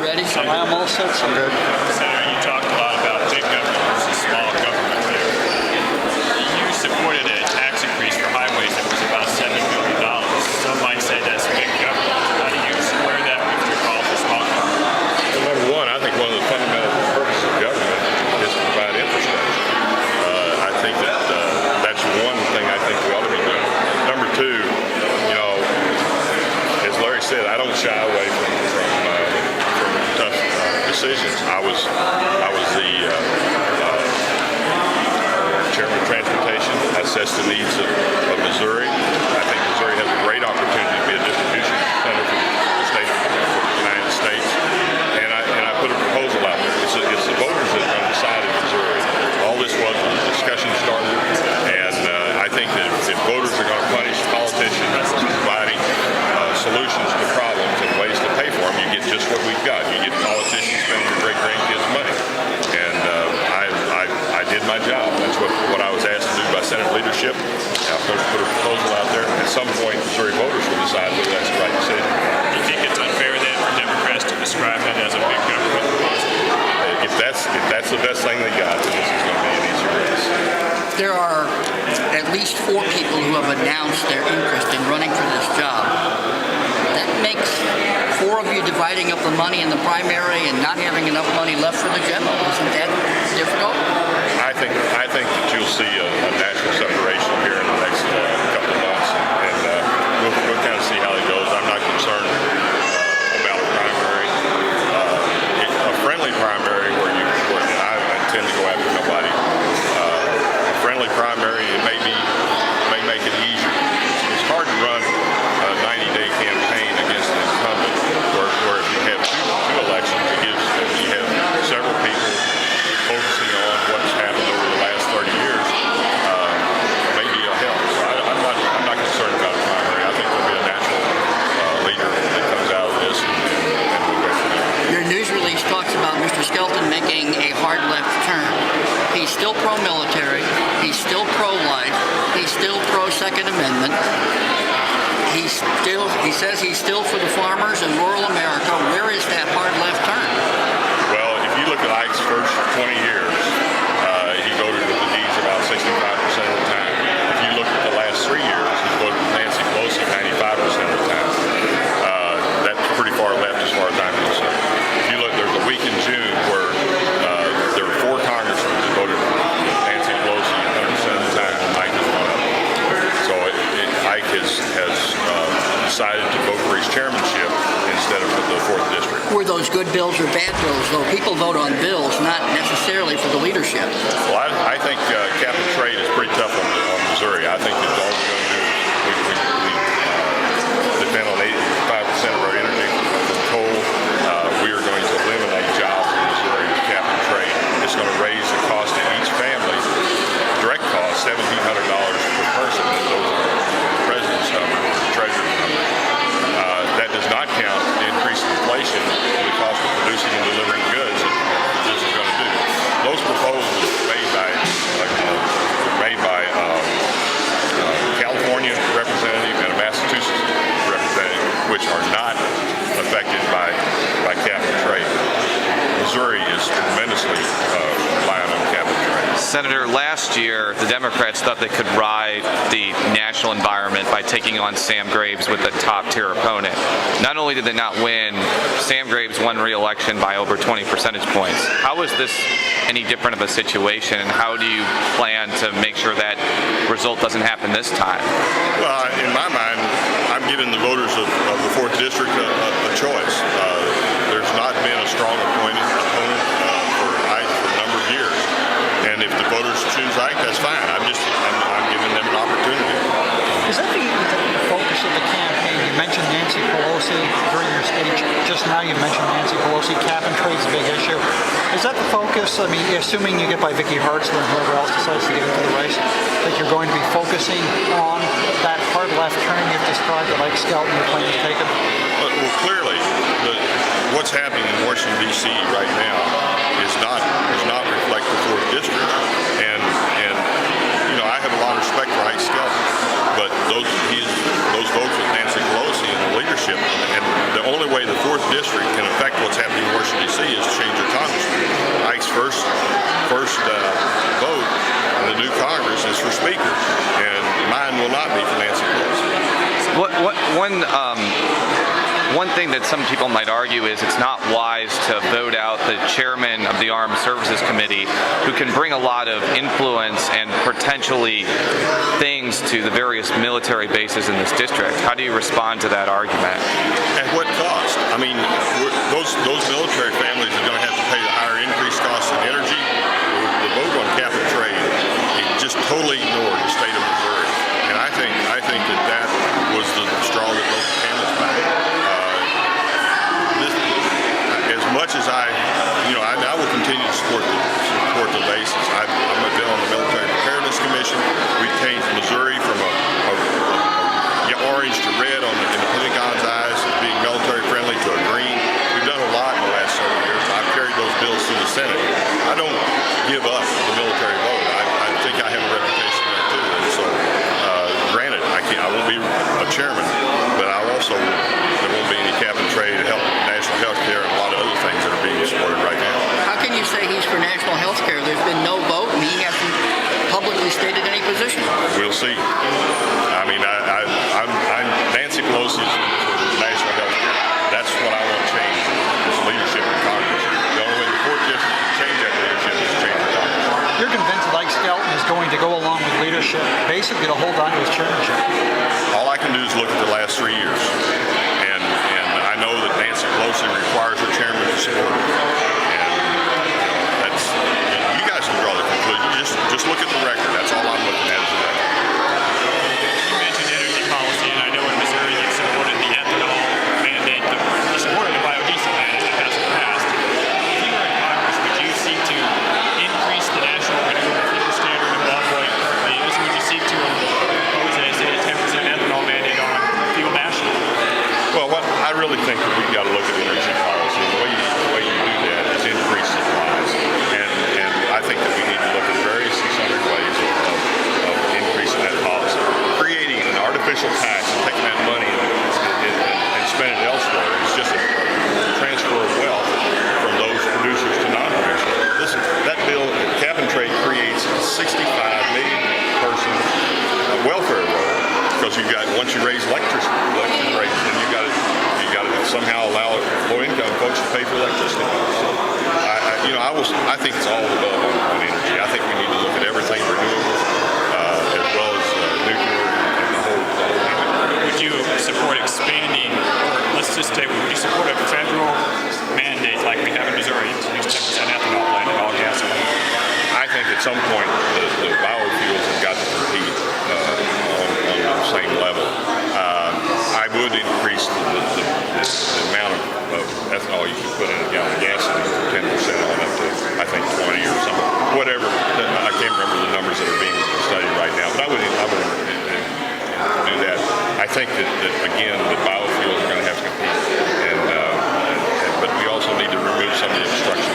ready? I'm all set, sir. Senator, you talked a lot about big government versus small government there. You supported a tax increase for highways that was about $7 billion. Some might say that's big government. How do you square that with your call for small government? Well, number one, I think one of the fundamental purposes of government is to provide infrastructure. I think that that's one thing I think we ought to be doing. Number two, as Larry said, I don't shy away from tough decisions. I was the chairman of transportation. I assessed the needs of Missouri. I think Missouri has a great opportunity to be a distribution center for the United States. And I put a proposal out there. It's the voters that are going to decide in Missouri. All this was a discussion starter, and I think that if voters are going to punish politicians for providing solutions to problems and ways to pay for them, you get just what we've got. You get politicians spending your great-grandkids' money. And I did my job. That's what I was asked to do by Senate leadership. I put a proposal out there. At some point, Missouri voters will decide whether that's the right decision. Do you think it's unfair then for Democrats to describe that as a big government proposal? If that's the best thing they got, then this is going to be an easy race. There are at least 4 people who have announced their interest in running for this job. That makes 4 of you dividing up the money in the primary and not having enough money left for the general. Isn't that difficult? I think that you'll see a natural separation here in the next couple of months, and we'll kind of see how it goes. I'm not concerned about a primary. A friendly primary where I intend to go after nobody. A friendly primary, it may make it easier. It's hard to run a 90-day campaign against an incumbent where if you have two elections, you have several people focusing on what's happened over the last 30 years, maybe a help. So I'm not concerned about a primary. I think there'll be a natural leader that comes out of this, and we'll go from there. Your news release talks about Mr. Skelton making a hard left turn. He's still pro-military. He's still pro-life. He's still pro-Second Amendment. He says he's still for the farmers in rural America. Where is that hard left turn? Well, if you look at Ike's first 20 years, he voted with the D's about 65% of the time. If you look at the last 3 years, he's voted with Nancy Pelosi 95% of the time. That's pretty far left as far as I'm concerned. If you look, there's a week in June where there were 4 congressmen that voted with Nancy Pelosi 100% of the time, and Ike is one of them. So Ike has decided to vote for his chairmanship instead of for the 4th district. Were those good bills or bad bills, though? People vote on bills, not necessarily for the leadership. Well, I think cap and trade is pretty tough on Missouri. I think that all we're going to do is we depend on 85% of our energy from coal. We are going to eliminate jobs in Missouri with cap and trade. It's going to raise the cost to each family, direct cost, $1,700 per person. Those are the president's number, the treasurer's number. That does not count the increase in inflation, the cost of producing and delivering goods that this is going to do. Those proposals made by California representative and a Massachusetts representative, which are not affected by cap and trade. Missouri is tremendously reliant on cap and trade. Senator, last year, the Democrats thought they could ride the national environment by taking on Sam Graves with a top-tier opponent. Not only did they not win, Sam Graves won re-election by over 20 percentage points. How is this any different of a situation, and how do you plan to make sure that result doesn't happen this time? Well, in my mind, I'm giving the voters of the 4th District a choice. There's not been a strong opponent for Ike for a number of years. And if the voters choose Ike, that's fine. I'm giving them an opportunity. Is that the focus of the campaign? You mentioned Nancy Pelosi during your speech. Just now you mentioned Nancy Pelosi. Cap and trade's a big issue. Is that the focus? I mean, assuming you get by Vicky Hartzler and whoever else decides to get into the race, that you're going to be focusing on that hard left turn you've described that Ike Skelton your plan is taken? Well, clearly, what's happening in Washington, D.C. right now does not reflect the 4th District. And I have a lot of respect for Ike Skelton, but those votes with Nancy Pelosi and the leadership, and the only way the 4th District can affect what's happening in Washington, One thing that some people might argue is it's not wise to vote out the chairman of the Armed Services Committee, who can bring a lot of influence and potentially things to the various military bases in this district. How do you respond to that argument? At what cost? I mean, those military families are going to have to pay the higher increased costs of energy. The vote on cap and trade, it just totally ignored the state of Missouri, and I think that was the straw that broke the camel's back. As much as I will continue to support the bases. I've been on the Military Preparedness Commission. We've changed Missouri from a orange to red in the Pentagon's eyes as being military friendly to a green. We've done a lot in the last several years. I've carried those bills through the Senate. I don't give up the military vote. I think I have a reputation there too. And so, granted, I won't be a chairman, but there won't be any cap and trade to help national health care and a lot of other things that are being supported right now. How can you say he's for national health care? There's been no vote, and he hasn't publicly stated any position. We'll see. I mean, Nancy Pelosi is for national health care. That's what I want changed, is leadership in Congress. The only way the 4th District can change that leadership is change the Congress. You're convinced that Ike Skelton is going to go along with leadership, basically to hold on to his chairmanship. All I can do is look at the last 3 years. And I know that Nancy Pelosi requires her chairman to support her. And you guys can draw the conclusion. Just look at the record. That's all I'm looking at is the record. You mentioned energy policy, and I know in Missouri you supported the ethanol mandate. You supported the biodiesel mandate that hasn't passed. If you were in Congress, would you seek to increase the national minimum fuel standard above what it currently is? Would you seek to impose, say, a 10% ethanol mandate on fuel nationally? Well, I really think that we've got to look at energy policy. The way you do that is increase supplies. And I think that we need to look at various and ways of increasing that policy. Creating an artificial tax and taking that money and spending it elsewhere is just a transfer of wealth from those producers to non-producers. Listen, that bill, cap and trade, creates a 65 million person welfare roll, because once you raise electricity rates, then you got to somehow allow low-income folks to pay for electricity. So, I think it's all above on energy. I think we need to look at everything renewables, as well as nuclear and the whole thing. Would you support expanding, or let's just say, would you support a federal mandate like we have in Missouri to use 10% ethanol blend in all gasoline? I think at some point the biofuels have got to compete on the same level. I would increase the amount of ethanol you can put in a gallon of gasoline from 10% on up to, I think, 20 or something. Whatever. I can't remember the numbers that are being studied right now, but I would do that. I think that again, the biofuels are going to have to compete, but we also need to remove some of the obstruction